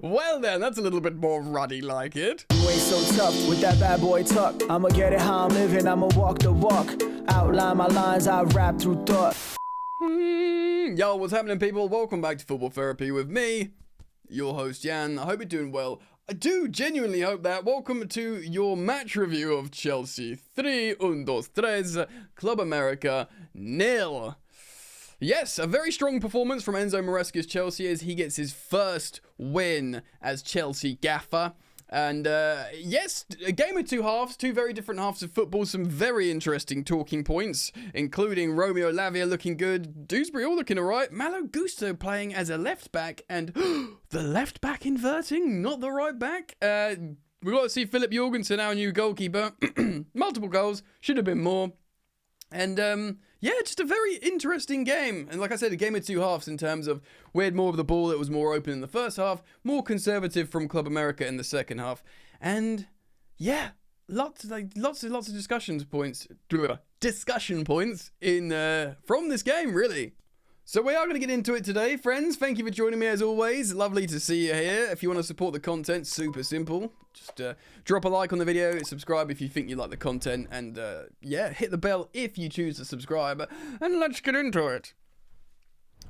Well then, that's a little bit more ruddy like it. You ain't so tough with that bad boy tuck. I'ma get it how I'm living, I'ma walk the walk. Outline my lines, I rap through thought. Yo, what's happening, people? Welcome back to Football Therapy with me, your host Jan. I hope you're doing well. I do genuinely hope that. Welcome to your match review of Chelsea 3, 3, Club America 0. Yes, a very strong performance from Enzo Maresca's Chelsea as he gets his first win as Chelsea gaffer. And yes, a game of two halves, two very different halves of football, some very interesting talking points, including Romeo Lavia looking good, Dewsbury all looking alright, Malo Gusto playing as a left back, and the left back inverting, not the right back. We got to see Philip Jorgensen, our new goalkeeper, multiple goals, should have been more. And yeah, just a very interesting game. And like I said, a game of two halves in terms of we had more of the ball that was more open in the first half, more conservative from Club America in the second half. And yeah, lots of discussion points in from this game, really. So we are going to get into it today, friends. Thank you for joining me as always. Lovely to see you here. If you want to support the content, super simple. Just drop a like on the video, subscribe if you think you like the content, and yeah, hit the bell if you choose to subscribe. And let's get into it.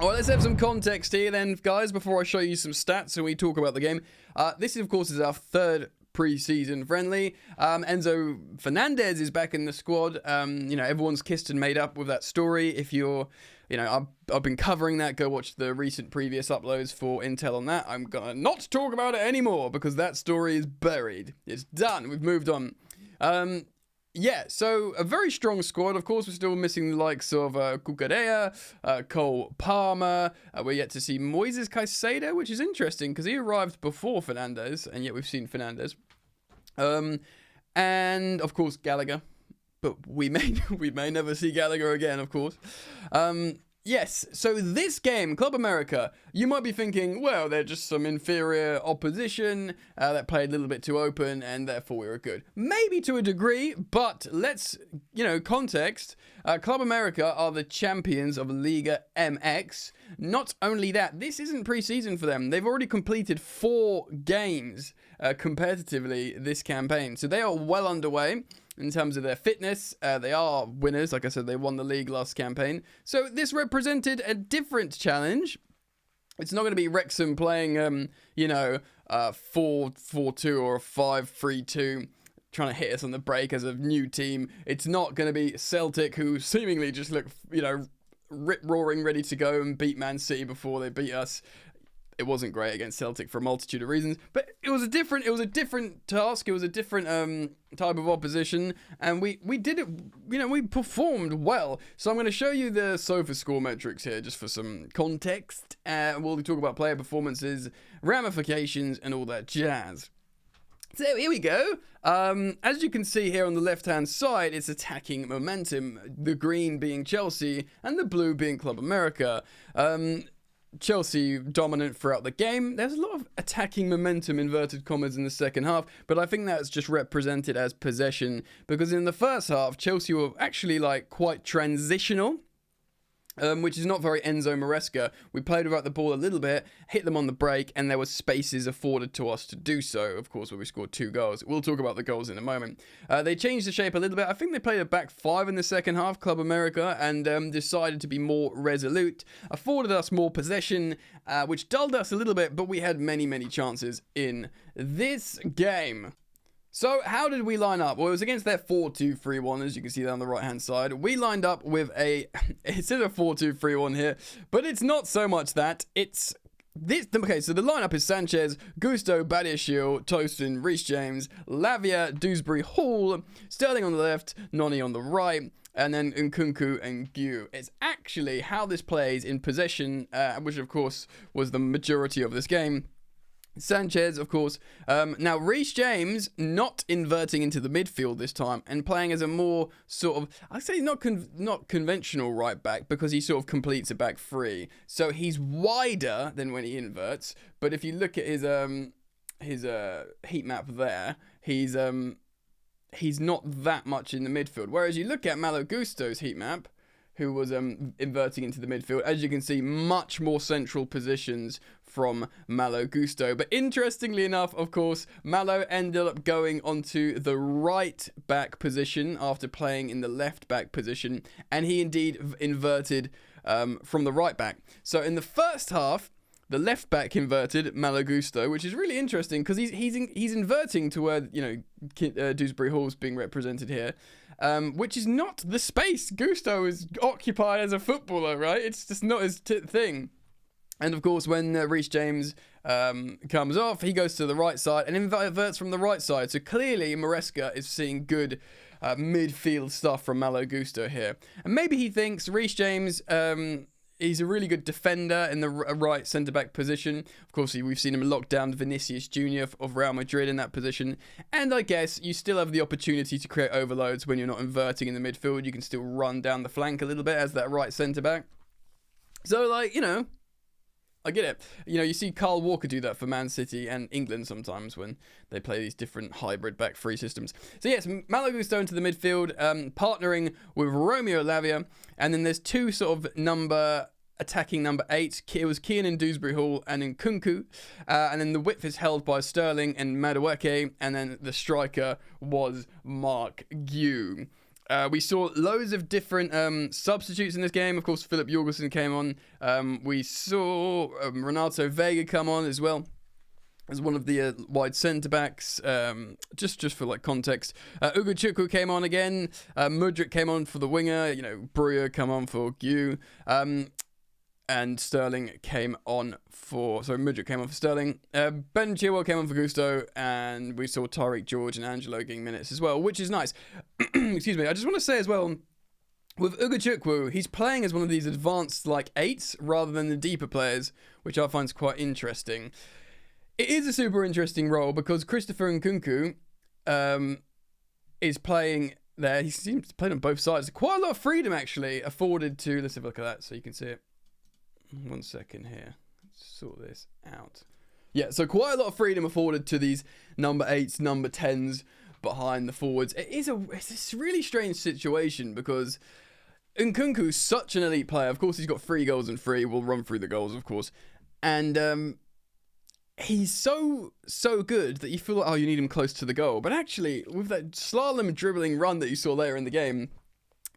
All right, let's have some context here then, guys, before I show you some stats and we talk about the game. This, of course, is our third pre-season friendly. Enzo Fernandez is back in the squad. You know, everyone's kissed and made up with that story. If you're, you know, I've been covering that. Go watch the recent previous uploads for intel on that. I'm gonna not talk about it anymore because that story is buried. It's done. We've moved on. Yeah, so a very strong squad. Of course, we're still missing the likes of Cucurella, Cole Palmer. We're yet to see Moises Caicedo, which is interesting because he arrived before Fernandez, and yet we've seen Fernandez. And of course Gallagher, but we may never see Gallagher again, of course. Yes, so this game, Club America, you might be thinking, well, they're just some inferior opposition that played a little bit too open and therefore we were good. Maybe to a degree, but let's, you know, context. Club America are the champions of Liga MX. Not only that, this isn't pre-season for them. They've already completed 4 games competitively this campaign. So they are well underway. In terms of their fitness, they are winners. Like I said, they won the league last campaign. So this represented a different challenge. It's not going to be Wrexham playing, you know, 4-4-2 or a 5-3-2, trying to hit us on the break as a new team. It's not going to be Celtic, who seemingly just look, you know, rip-roaring, ready to go and beat Man City before they beat us. It wasn't great against Celtic for a multitude of reasons, but it was a different task. It was a different type of opposition, and we did it. You know, we performed well. So I'm going to show you the SofaScore metrics here, just for some context. We'll talk about player performances, ramifications, and all that jazz. So here we go. As you can see here on the left-hand side, it's attacking momentum. The green being Chelsea, and the blue being Club America. Chelsea dominant throughout the game. There's a lot of attacking momentum, inverted commas, in the second half, but I think that's just represented as possession, because in the first half, Chelsea were actually like quite transitional. Which is not very Enzo Maresca. We played without the ball a little bit, hit them on the break, and there were spaces afforded to us to do so, of course, where we scored 2 goals. We'll talk about the goals in a moment. They changed the shape a little bit. I think they played a back 5 in the second half, Club America, and decided to be more resolute, afforded us more possession, which dulled us a little bit, but we had many, many chances in this game. So how did we line up? Well, it was against their 4-2-3-1, as you can see there on the right-hand side. We lined up with it's a 4-2-3-1 here, but it's not so much that. It's this. Okay, so the lineup is Sanchez, Gusto, Badiashile, Tosin, Reece James, Lavia, Dewsbury, Hall, Sterling on the left, Noni on the right, and then Nkunku and Guiu. It's actually how this plays in possession, which of course was the majority of this game. Sanchez, of course. Now, Reece James not inverting into the midfield this time and playing as a more sort of, I'd say not conventional right back, because he sort of completes a back 3. So he's wider than when he inverts. But if you look at his heat map there, he's not that much in the midfield. Whereas you look at Malo Gusto's heat map, who was inverting into the midfield. As you can see, much more central positions from Malo Gusto. But interestingly enough, of course, Malo ended up going onto the right back position after playing in the left back position, and he indeed inverted from the right back. So in the first half, the left back inverted Malo Gusto, which is really interesting because he's inverting to where, you know, Dewsbury Hall's being represented here. Which is not the space Gusto is occupied as a footballer, right? It's just not his thing. And of course, when Reece James comes off, he goes to the right side and inverts from the right side. So clearly, Maresca is seeing good midfield stuff from Malo Gusto here. And maybe he thinks Reece James, he's a really good defender in the right centre-back position. Of course, we've seen him lock down Vinicius Jr. of Real Madrid in that position. And I guess you still have the opportunity to create overloads when you're not inverting in the midfield. You can still run down the flank a little bit as that right centre-back. So, like, you know, I get it. You know, you see Kyle Walker do that for Man City and England sometimes when they play these different hybrid back three systems. So yes, Malo Gusto into the midfield, partnering with Romeo Lavia, and then there's two sort of attacking number 8. It was Kiernan Dewsbury Hall and Nkunku, and then the width is held by Sterling and Madueke, and then the striker was Mark Guiu. We saw loads of different substitutes in this game. Of course, Philip Jorgensen came on. We saw Renato Vega come on as well as one of the wide centre-backs, just for like context. Ugochukwu came on again. Mudryk came on for the winger. You know, Breuer come on for Guiu. And Sterling came on for... Sorry, Mudryk came on for Sterling. Ben Chilwell came on for Gusto. And we saw Tariq George and Angelo getting minutes as well, which is nice. Excuse me. I just want to say as well, with Ugochukwu, he's playing as one of these advanced like 8s rather than the deeper players, which I find is quite interesting. It is a super interesting role because Christopher Nkunku is playing there. He seems to play on both sides. Quite a lot of freedom actually afforded to... Let's have a look at that so you can see it. 1 second here. Let's sort this out. Yeah, so quite a lot of freedom afforded to these number 8s, number 10s behind the forwards. It's a really strange situation because Nkunku's such an elite player. Of course, he's got 3 goals and 3. We'll run through the goals, of course. And he's so good that you feel like, oh, you need him close to the goal. But actually, with that slalom dribbling run that you saw there in the game,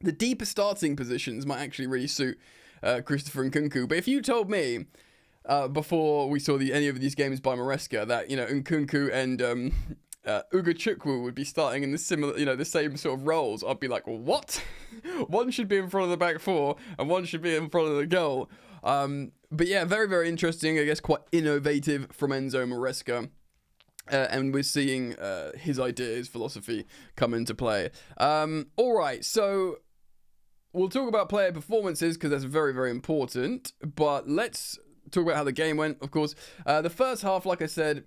the deeper starting positions might actually really suit Christopher Nkunku. But if you told me before we saw any of these games by Maresca that, you know, Nkunku and Ugochukwu would be starting in the same sort of roles, I'd be like, well, what? One should be in front of the back 4 and one should be in front of the goal. But yeah, very, very interesting. I guess quite innovative from Enzo Maresca. And we're seeing his idea, his philosophy come into play. All right, so we'll talk about player performances because that's very, very important. But let's talk about how the game went, of course. The first half, like I said,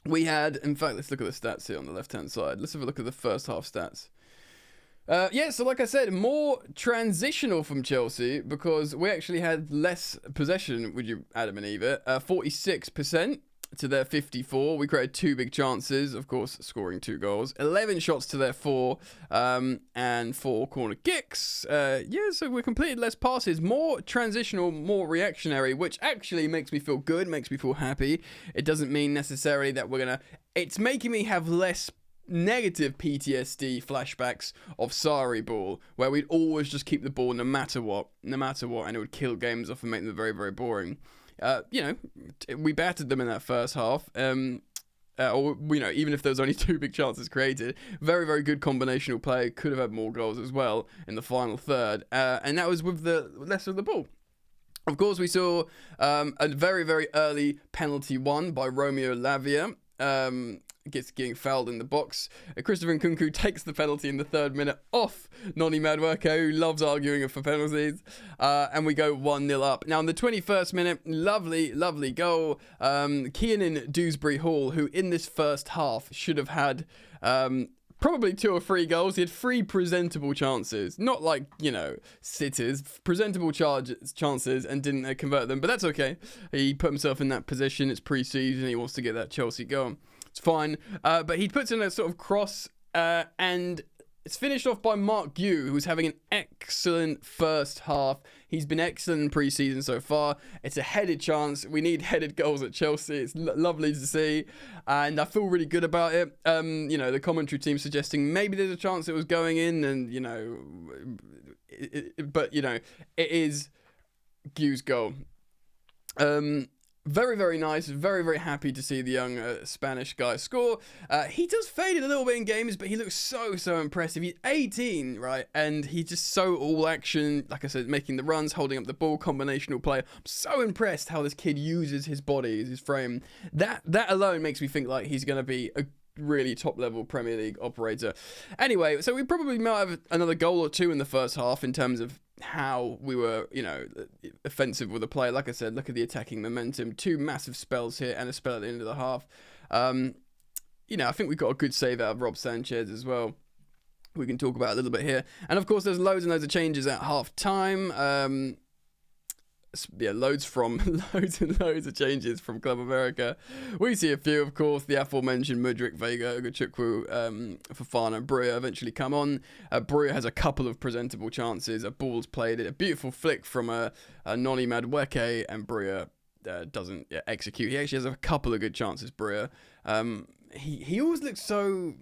we had... In fact, let's look at the stats here on the left-hand side. Let's have a look at the first half stats. So like I said, more transitional from Chelsea because we actually had less possession, would you, Adam and Eva? 46% to their 54. We created 2 big chances, of course, scoring 2 goals. 11 shots to their 4, and 4 corner kicks. So we completed less passes, more transitional, more reactionary, which actually makes me feel good, makes me feel happy. It doesn't mean necessarily that we're going to... It's making me have less negative PTSD flashbacks of Sarri ball, where we'd always just keep the ball no matter what, and it would kill games off and make them very, very boring. We battered them in that first half, even if there was only 2 big chances created. Very, very good combinational play, could have had more goals as well in the final third, and that was with the less of the ball. Of course, we saw a very, very early penalty won by Romeo Lavia, getting fouled in the box. Christopher Nkunku takes the penalty in the 3rd minute off Noni Madueke, who loves arguing for penalties, and we go 1-0 up. Now in the 21st minute, lovely goal. Kiernan Dewsbury Hall, who in this first half should have had probably 2 or 3 goals. He had 3 presentable chances, not like, sitters, presentable chances, and didn't convert them, but that's okay. He put himself in that position. It's pre-season. He wants to get that Chelsea goal. It's fine. But he puts in a sort of cross, and It's finished off by Mark Guiu, who's having an excellent first half. He's been excellent in pre-season so far. It's a headed chance. We need headed goals at Chelsea. It's lovely to see, and I feel really good about it. The commentary team suggesting maybe there's a chance it was going in, and it is Guiu's goal. Very, very nice. Very, very happy to see the young Spanish guy score. He does fade a little bit in games, but he looks so impressive. He's 18, right? And he's just so all action. Like I said, making the runs, holding up the ball, combinational player. I'm so impressed how this kid uses his body, his frame. That alone makes me think like he's going to be a really top-level Premier League operator. Anyway, so we probably might have another goal or two in the first half in terms of how we were, offensive with the play. Like I said, look at the attacking momentum. 2 massive spells here and a spell at the end of the half. I think we got a good save out of Rob Sanchez as well. We can talk about a little bit here. And of course, there's loads and loads of changes at half-time. Loads and loads of changes from Club America. We see a few, of course. The aforementioned Mudryk, Vega, Ugachukwu, Fofana, and Breuer eventually come on. Breuer has a couple of presentable chances. A ball's played it. A beautiful flick from a Noni Madueke, and Breuer doesn't execute. He actually has a couple of good chances, Breuer. He always looks so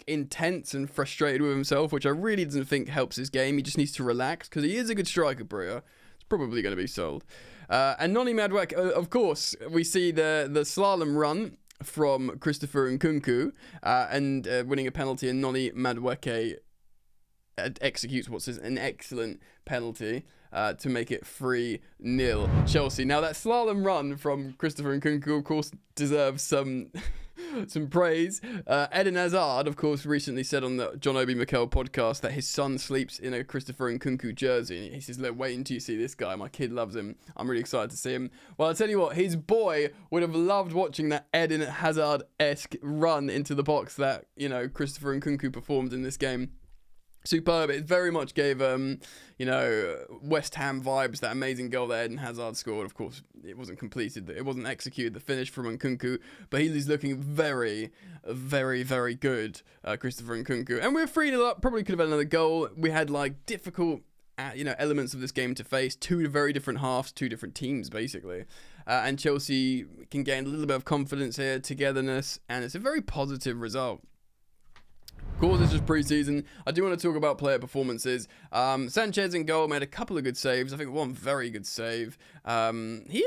intense and frustrated with himself, which I really doesn't think helps his game. He just needs to relax, because he is a good striker, Breuer. Probably going to be sold. And Noni Madueke, of course, we see the slalom run from Christopher Nkunku and winning a penalty, and Noni Madueke executes what's an excellent penalty to make it 3-0 Chelsea. Now, that slalom run from Christopher Nkunku, of course, deserves some praise. Eden Hazard, of course, recently said on the John Obi Mikel podcast that his son sleeps in a Christopher Nkunku jersey. He says, look, wait until you see this guy. My kid loves him. I'm really excited to see him. Well, I'll tell you what, his boy would have loved watching that Eden Hazard-esque run into the box that, Christopher Nkunku performed in this game. Superb. It very much gave, West Ham vibes, that amazing goal that Eden Hazard scored. Of course, it wasn't completed, it wasn't executed, the finish from Nkunku, but he's looking very, very, very good, Christopher Nkunku. And we're 3-0 up, probably could have had another goal. We had, difficult, elements of this game to face. 2 very different halves, 2 different teams, basically. And Chelsea can gain a little bit of confidence here, togetherness, and it's a very positive result. Of course, it's just pre-season. I do want to talk about player performances. Sanchez in goal made a couple of good saves. I think one very good save. He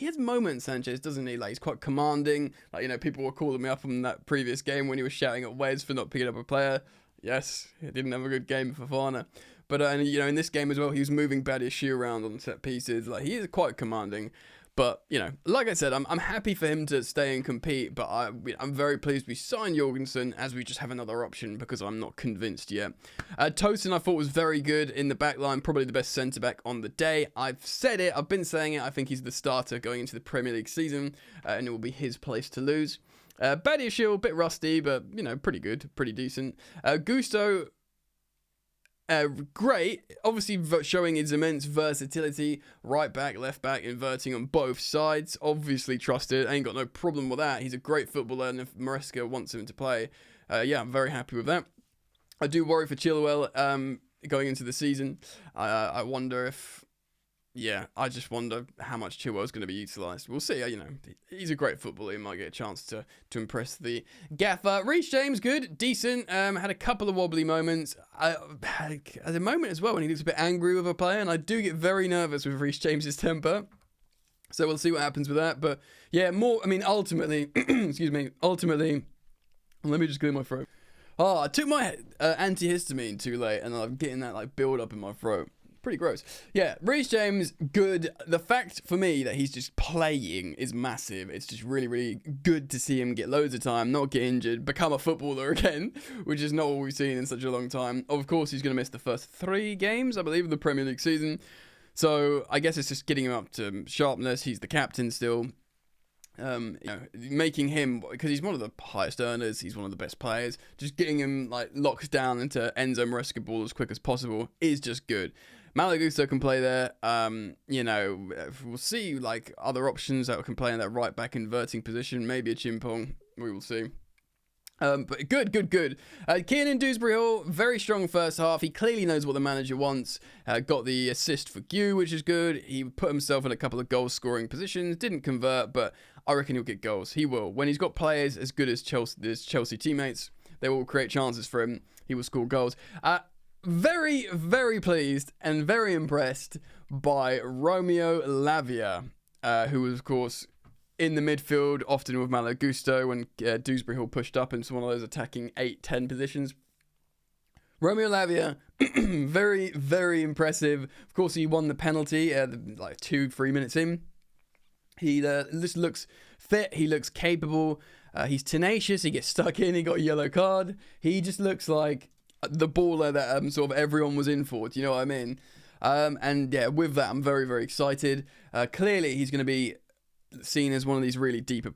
has moments, Sanchez, doesn't he? He's quite commanding. People were calling me up on that previous game when he was shouting at Wes for not picking up a player. Yes, he didn't have a good game for Fofana. But, in this game as well, he was moving Badiashile around on set pieces. He is quite commanding. But, like I said, I'm happy for him to stay and compete, but I'm very pleased we signed Jorgensen as we just have another option, because I'm not convinced yet. Tosin, I thought, was very good in the back line, probably the best centre-back on the day. I've said it, I've been saying it, I think he's the starter going into the Premier League season, and it will be his place to lose. Badiashile, a bit rusty, but, pretty good, pretty decent. Gusto, great, obviously showing his immense versatility, right back, left back, inverting on both sides, obviously trusted, ain't got no problem with that. He's a great footballer, and if Maresca wants him to play, I'm very happy with that. I do worry for Chilwell going into the season. I wonder if, I just wonder how much Chilwell's going to be utilised. We'll see. He's a great footballer. He might get a chance to impress the gaffer. Reece James, good, decent. Had a couple of wobbly moments. I had a moment as well when he looks a bit angry with a player, and I do get very nervous with Reece James's temper. So we'll see what happens with that. But ultimately, ultimately, let me just clear my throat. I took my antihistamine too late, and I'm getting that build up in my throat. Pretty gross. Yeah, Reece James, good. The fact for me that he's just playing is massive. It's just really, really good to see him get loads of time, not get injured, become a footballer again, which is not what we've seen in such a long time. Of course, he's going to miss the first 3 games, I believe, of the Premier League season. So I guess it's just getting him up to sharpness. He's the captain still. Making him, because he's one of the highest earners, he's one of the best players, just getting him locked down into Enzo Maresca ball as quick as possible is just good. Malagusto can play there. We'll see other options that can play in that right back inverting position. Maybe a Chimpong. We will see. But good. Kiernan Dewsbury-Hall, very strong first half. He clearly knows what the manager wants. Got the assist for Guiu, which is good. He put himself in a couple of goal-scoring positions. Didn't convert, but I reckon he'll get goals. He will. When he's got players as good as Chelsea teammates, they will create chances for him. He will score goals. Very, very pleased and very impressed by Romeo Lavia, who was, of course, in the midfield, often with Malo Gusto, when Dewsbury-Hall pushed up into one of those attacking 8-10 positions. Romeo Lavia, very, very impressive. Of course, he won the penalty like 2-3 minutes in. He just looks fit. He looks capable. He's tenacious. He gets stuck in. He got a yellow card. He just looks like the baller that sort of everyone was in for. Do you know what I mean? And yeah, with that, I'm very, very excited. Clearly, he's going to be seen as one of these really deeper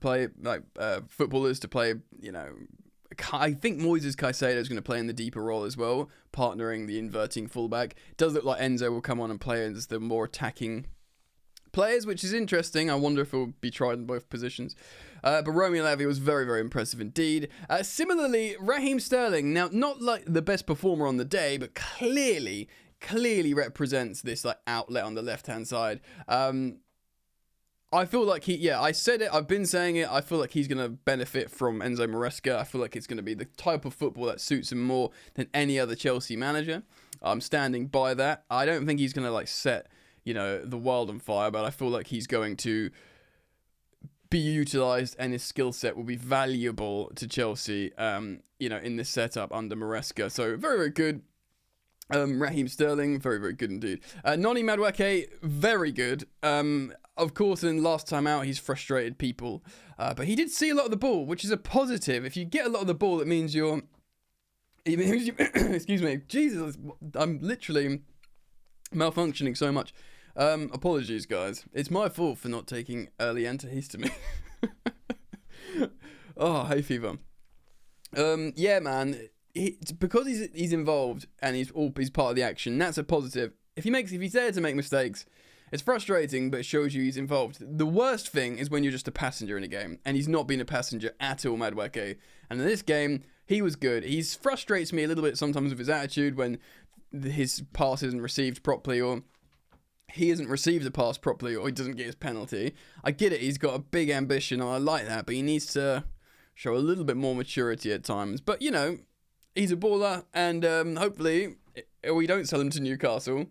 footballers to play. You know, I think Moises Caicedo is going to play in the deeper role as well, partnering the inverting fullback. It does look like Enzo will come on and play as the more attacking players, which is interesting. I wonder if it will be tried in both positions. But Romeo Lavia was very, very impressive indeed. Similarly, Raheem Sterling, now not like the best performer on the day, but clearly represents this like outlet on the left-hand side. I feel like I said it, I've been saying it, I feel like he's going to benefit from Enzo Maresca. I feel like it's going to be the type of football that suits him more than any other Chelsea manager. I'm standing by that. I don't think he's going to like set, the world on fire, but I feel like he's going to be utilised and his skill set will be valuable to Chelsea, in this setup under Maresca. So very, very good. Raheem Sterling, very, very good indeed. Noni Madueke, very good. Of course, in last time out, he's frustrated people. But he did see a lot of the ball, which is a positive. If you get a lot of the ball, it means you're... Excuse me. Jesus, I'm literally malfunctioning so much. Apologies, guys. It's my fault for not taking early antihistamine. Oh, hay fever. Yeah, man. Because he's involved and he's part of the action, that's a positive. If he's there to make mistakes, it's frustrating, but it shows you he's involved. The worst thing is when you're just a passenger in a game, and he's not been a passenger at all, Madueke. And in this game, he was good. He frustrates me a little bit sometimes with his attitude when his pass isn't received properly, or he hasn't received a pass properly, or he doesn't get his penalty. I get it, he's got a big ambition, and I like that, but he needs to show a little bit more maturity at times. But, he's a baller, and hopefully we don't sell him to Newcastle,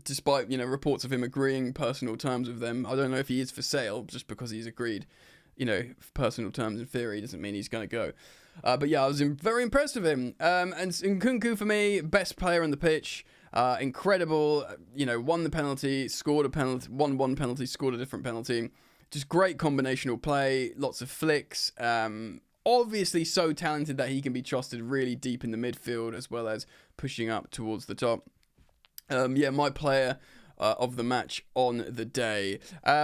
despite, reports of him agreeing personal terms with them. I don't know if he is for sale, just because he's agreed, personal terms in theory doesn't mean he's going to go. But yeah, I was very impressed with him. And Nkunku, for me, best player on the pitch. Incredible, won the penalty, scored a penalty, won one penalty, scored a different penalty. Just great combinational play, lots of flicks. Obviously so talented that he can be trusted really deep in the midfield as well as pushing up towards the top. My player of the match on the day.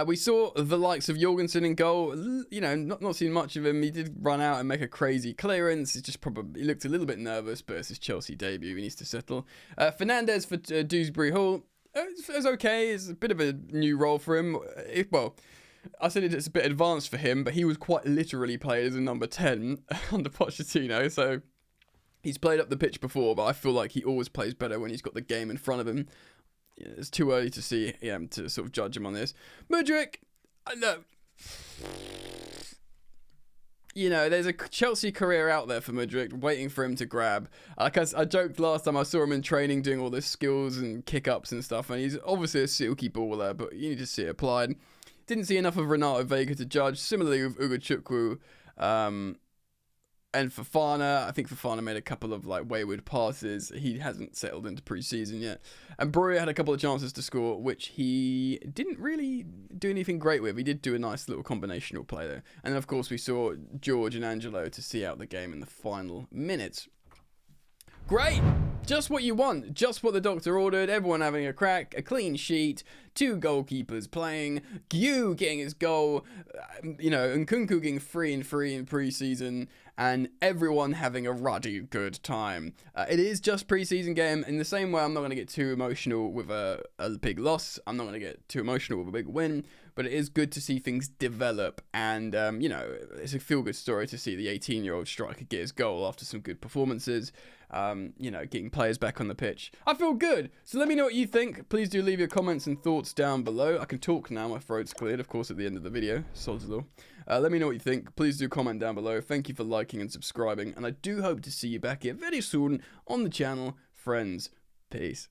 We saw the likes of Jorgensen in goal. Not seen much of him. He did run out and make a crazy clearance. He looked a little bit nervous, but it's his Chelsea debut. He needs to settle. Fernandes for Dewsbury-Hall. It's okay. It's a bit of a new role for him. I said it's a bit advanced for him, but he was quite literally played as a number 10 under Pochettino, so he's played up the pitch before, but I feel like he always plays better when he's got the game in front of him. It's too early to see him to sort of judge him on this. Mudryk, look, there's a Chelsea career out there for Mudryk, waiting for him to grab. Like I joked last time I saw him in training doing all the skills and kick-ups and stuff, and he's obviously a silky baller, but you need to see it applied. Didn't see enough of Renato Vega to judge. Similarly with Ugochukwu and Fofana. I think Fofana made a couple of wayward passes. He hasn't settled into pre-season yet. And Breuer had a couple of chances to score, which he didn't really do anything great with. He did do a nice little combinational play though. And then of course we saw George and Angelo to see out the game in the final minutes. Great! Just what you want. Just what the doctor ordered. Everyone having a crack. A clean sheet. 2 goalkeepers playing, Guiu getting his goal, Nkunku getting 3 and 3 in pre-season, and everyone having a ruddy good time. It is just pre-season game. In the same way, I'm not going to get too emotional with a big loss. I'm not going to get too emotional with a big win. But it is good to see things develop, and it's a feel-good story to see the 18-year-old striker get his goal after some good performances. Getting players back on the pitch. I feel good. So let me know what you think. Please do leave your comments and thoughts down below. I can talk now. My throat's cleared, of course, at the end of the video. Sod's law. Let me know what you think. Please do comment down below. Thank you for liking and subscribing, and I do hope to see you back here very soon on the channel. Friends, peace.